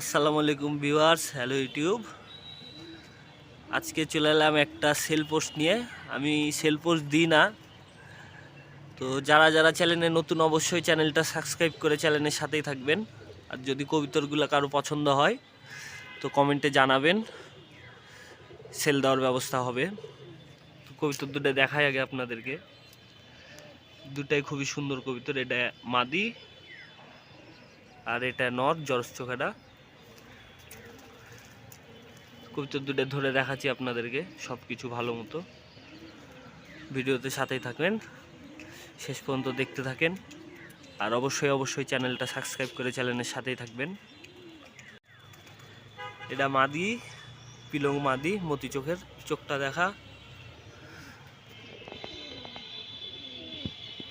আসসালামু আলাইকুম viewers, hello YouTube. আজকে চলে এলাম একটা সেল পোস্ট নিয়ে। আমি সেল পোস্ট দিই না, তো যারা যারা চ্যানেলে নতুন অবশ্যই চ্যানেলটা সাবস্ক্রাইব করে চ্যানেলের সাথেই থাকবেন। আর যদি কবিতরগুলো কারো পছন্দ হয় তো কমেন্টে জানাবেন, সেল দেওয়ার ব্যবস্থা হবে। তো কবিতর দুটো দেখাই আগে আপনাদেরকে। দুটাই খুবই সুন্দর কবিতর। এটা মাদি আর এটা নর জরস চোখাটা। কবিতর দুটো ধরে দেখাচ্ছি আপনাদেরকে, সব কিছু ভালো মতো। ভিডিওতে সাথেই থাকবেন, শেষ পর্যন্ত দেখতে থাকেন। আর অবশ্যই চ্যানেলটা সাবস্ক্রাইব করে চ্যানেলের সাথেই থাকবেন। এটা মাদি, পিলং মাদি, মতি চোখের। চোখটা দেখা,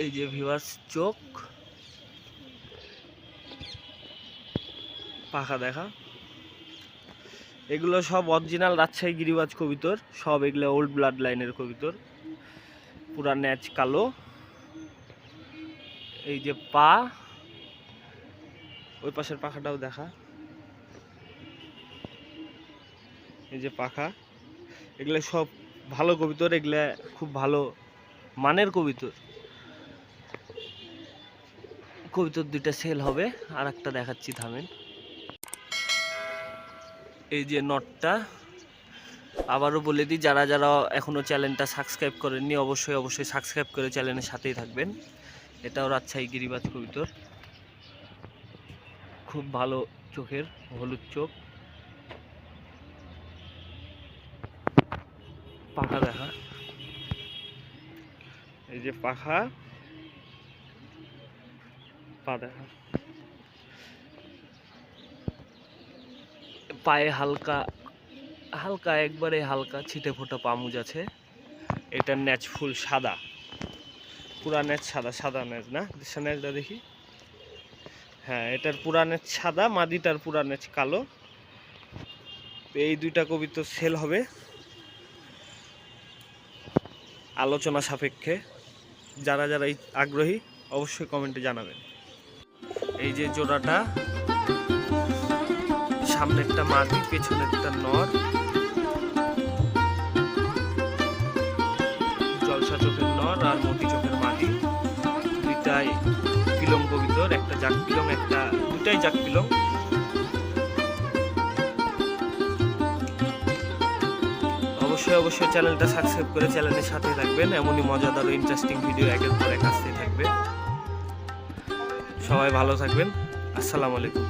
এই যে ভিউয়ার্স চোখ, পাখা দেখা। এগুলো সব অরিজিনাল রাজশাহী গিরিবাজ কবিতর, সব এগুলো ওল্ড ব্লাড লাইনের কবিতর। পুরা ন্যাচ কালো। এই যে পা, ওই পাশের পাখাটাও দেখা, এই যে পাখা। এগুলো সব ভালো কবিতর, এগুলা খুব ভালো মানের কবিতর। কবিতর দুইটা সেল হবে। আর একটা দেখাচ্ছি, থামেন। এই যে নটটা। আবারও বলে দিই, যারা যারা এখনো চ্যানেলটা সাবস্ক্রাইব করেননি অবশ্যই সাবস্ক্রাইব করে চ্যানেলের সাথেই থাকবেন। এটাও রাজশাহী গিরিবাজ কবিতর, খুব ভালো চোখের, হলুদ চোখ। পাখা দেখা, এই যে পাখা, পা দেখা। পায়ে হালকা হালকা একবারে হালকা ছিটে ফোটা পামুজ আছে। এটার ন্যাচ ফুল সাদা, পুরা ন্যাচ সাদা। সাদা ন্যাচ না, ন্যাচটা দেখি। হ্যাঁ, এটার পুরা ন্যাচ সাদা, মাদিটার পুরা ন্যাচ কালো। এই দুইটা কবিতর সেল হবে আলোচনা সাপেক্ষে। যারা যারা আগ্রহী অবশ্যই কমেন্টে জানাবেন। এই যে জোড়াটা, সামনে একটা মাদি, পেছনে একটা নর। জলসা চোখের নর আর মতি চোখের মাদি। দুইটাই পিলং কবিতর, একটা জাক পিলং, একটা দুটাই জাক পিলং। অবশ্যই চ্যানেলটা সাবস্ক্রাইব করে চ্যানেলের সাথে থাকবেন। এমনই মজাদার ও ইন্টারেস্টিং ভিডিও একের পর এক আসতে থাকবে। সবাই ভালো থাকবেন। আসসালামু আলাইকুম।